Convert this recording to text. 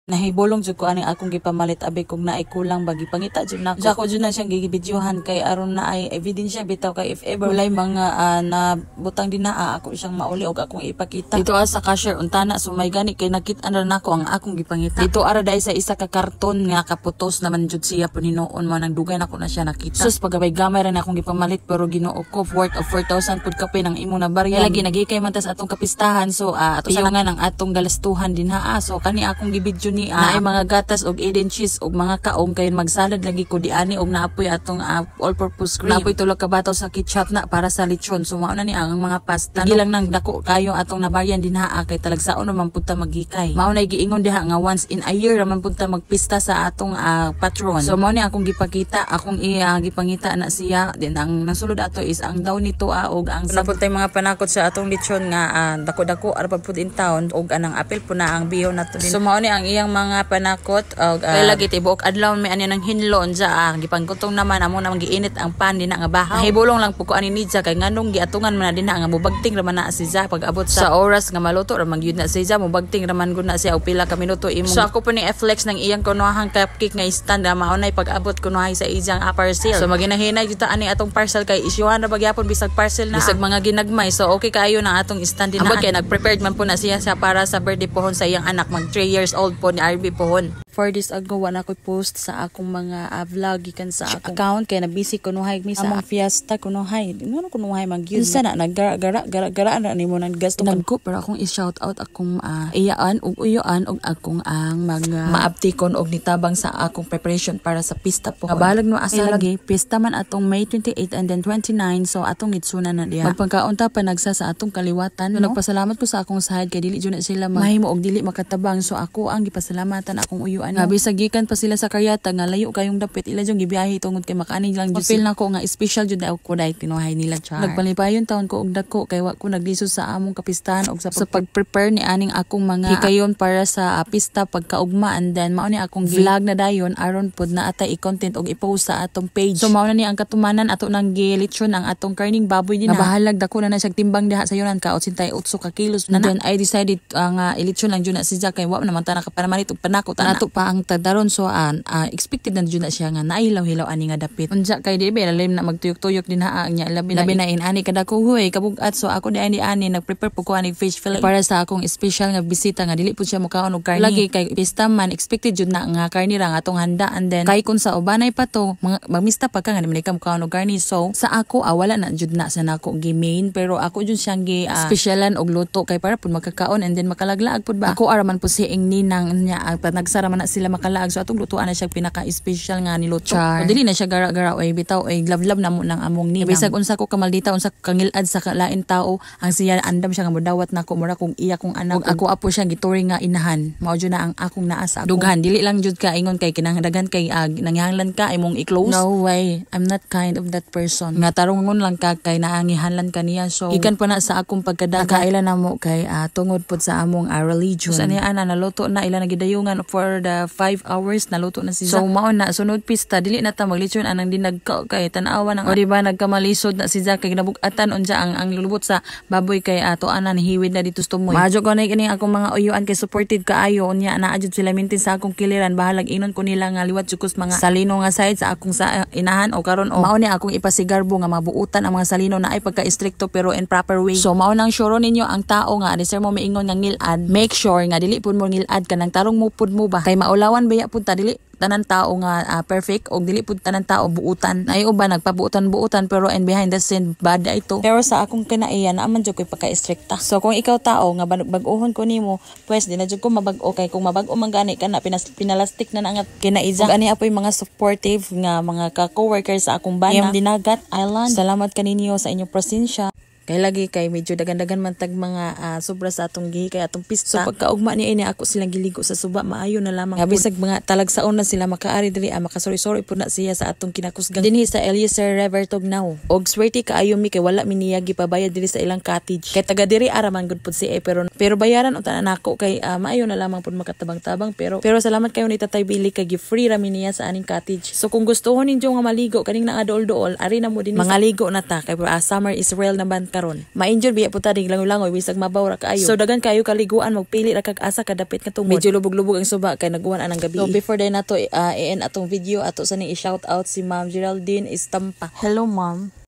Nahibulong jud ko ani akong gipamalit abi kung naay kulang bagi pangita jud nako. Ako jud na siyang gigibidyohan kay aron na ay ebidensya bitaw kay if ever walay mga na butang dinaa ako siyang mauli og akong ipakita. Dito sa cashier untana so may gani kay nakit-an ra nako ang akong gipangita. Dito ara dai sa isa ka karton nga kaputos naman jud siya paninuon mo nang dugay nako na siya nakita. Sus pagabay gamay ra na akong gipamalit pero Ginoo ko worth of 4,000 pud kape nang imo na barya. Lagi nagikay man tas atong kapistahan so ato sa nga nang atong galastuhan dinaa so kani akong gibidyo ni ay mga gatas og Eden cheese og mga kaong kay magsalad lagi ko di ani og naapoy atong all-purpose cream. Naapoy tulo ka bato sa ketchup na para sa lechon. So mao na ni ang mga pasta. Gilang nang dako kayo atong nabaryan dinhaa kay talagsaon naman punta magikay. Mao na giingon diha nga once in a year naman punta magpista sa atong patron. So mao ni akong gipakita, akong gipangita na siya. Then ang nasulod ato is ang daw nito og ang napuntay mga panakot sa atong lechon nga dako-dako ara pud in town og anang apel po na ang biyo nato din. So mao ni ang iyang mga panakot og kay lagi tibuok adlaw may ani nang hinlon sa gipangkutong naman amo nang giinit ang pan dinha nga bahaw. Nahibulong lang po ko ani nidja kay nganong giatungan man dinha nga mubagting raman na siya pag abot sa oras nga maluto ra magyud na siya mubagting raman gud na siya og pila ka minuto imo. So ako po ni flex nang iyang kunohang cupcake nga stand nga maunay pag abot kunohay sa iyang parcel. So maginahinay jud ta ani atong parcel kay isyuhan ra bagyapon bisag parcel na bisag mga ginagmay. So okay kaayo na atong stand din na kay nagprepared man po na siya para sa birthday pohon sa iyang anak mag 3 years old po ni RB pohon. 4 days ago wala ko post sa akong mga vlog gikan sa akong account kay na busy kunuhay mi sa among fiesta kunuhay. Ngano kunuhay magyud sana naggara na nimo nang gasto nagko pero akong i-shout out akong iyaan ug uyoan og akong ang mga maaptikon og nitabang sa akong preparation para sa pista po. Kabalag no asa lagi pista man atong May 28 and then 29 so atong itsunan na diha. Magpangkaunta pa nagsa sa atong kaliwatan no? Nagpasalamat ko sa akong side kay dili jud na sila mahimo og dili makatabang so ako ang gipasalamatan akong uyo Gabi sagikan pa sila sa karyata nga layo kayong dapit ila jung gibiyahe tungod kay makaani lang jud. Feel nako nga special jud ako dai tinuhay nila char. Nagpalipayon taon ko og dako kay wa ko nagliso sa among kapistahan og sa pag-prepare ni aning akong mga hikayon para sa pista pagkaugma and then mao ni akong vlog na dayon aron pod na atay i-content og i-post sa atong page. So mao na ni ang katumanan ato nang gilitsyon ang atong karning baboy din na bahalag dako na siyang timbang diha sa yunan ka 88 ka kilos na then I decided nga ilitsyon lang jud na siya kay wa naman ta nakapanamanit og panakot nato pa ang tadaron so expected na jud na siya nga nailaw-hilaw ani nga dapit. Unsa kay di ba lalim na magtuyok-tuyok din haa nya labi na ani kada ko huy kabugat so ako di ani nagprepare po ko ani fish fillet para sa akong special nga bisita nga dili pud siya mukaon og karni. Lagi kay pista man expected jud na nga karni ra nga atong handa and then kay kun sa ubanay pa to magmista pa ka nga dili ka mukaon og karni so sa ako wala na jud na sa nako gi-main pero ako jud siyang gi specialan og luto kay para pud makakaon and then makalaglaag pud ba. Ako araman po si ing ninang nya nagsara man na sila makalaag so atong lutuan na siya pinaka-special nga niluto. Dili na siya gara-gara oy bitaw oy love na mo nang among ninang. Bisag unsa ko kamaldita unsa kangilad sa lain tao ang siya andam siya nga modawat nako mura kung iya kong anak ug ako apo siya gituring nga inahan. Mao jud na ang akong naa sa dughan dili lang jud ka ingon kay kinahanglan kay nangyahanglan ka imong i-close. No way, I'm not kind of that person. Nga tarungon lang ka kay naangihanlan kaniya so gikan pa na sa akong pagkadaga ila na mo kay tungod pod sa among religion. So ana naluto na ila nagidayungan for the 5 hours naluto na siya. So mao na sunod pista dili na ta maglitsyon anang dinagka kay tan-awa nang o diba nagkamalisod na siya kay nabugatan unsa ang lulubot sa baboy kay ato ana hiwid na dito tumoy. Maadyo ko na kini akong mga uyuan kay supported kaayo unya na adjud sila mintin sa akong kiliran bahalag inon ko nila nga liwat jukos mga salino nga side sa akong sa inahan o karon o mao ni akong ipasigarbo nga mabuutan ang mga salino na ay pagka-istrikto pero in proper way. So mao nang sure ninyo ang tao nga deserve mo miingon nga ngilad make sure nga dili pud mo ngilad kanang tarong mo pud mo ba kay maulawan baya pud ta dili tanan tao nga perfect og dili pud tanan tao buutan. Ay uban nagpabuutan pero and behind the scene bad ito. Pero sa akong kinaiyan naman jud koy pagka-istrikta. So kung ikaw tao nga bag-ohon ko nimo, pues di na jud ko mabag-o kay kung mabag-o man gani kana pinalastik na nga kinaiza. Ani apoy mga supportive nga mga ka-coworkers sa akong bana. Dinagat Island. Salamat kaninyo sa inyong presensya. Kay lagi kay medyo dagan-dagan man tag mga sobra sa atong gihi kay atong pista. So pagkaugma ni ini ako silang giligo sa suba maayo na lamang. Bisag mga talagsaon na sila makaari diri makasori-sori pud na siya sa atong kinakusgan dinhi sa Eliezer River Tugnaw. Og swerte kaayo mi kay wala mi niya gipabayad diri sa ilang cottage. Kay taga diri ara man gud pud si pero bayaran unta nako kay maayo na lamang pud makatabang-tabang pero salamat kayo ni Tatay Billy kay gi-free ra mi niya sa aning cottage. So kung gustohon ninyo nga maligo kaning naa dool-dool ari na mo din mga ligo na ta kay summer is real na banta. karon. Ma-injure biya puta ding langoy-langoy bisag mabaw ra kaayo. So dagan kayo kaliguan magpili ra kag asa kadapit nga tungod. Medyo lubog-lubog ang suba kay naguwan anang gabi. So before day nato i-end atong video ato sa ni i-shout out si Ma'am Geraldine Estampa. Hello ma'am.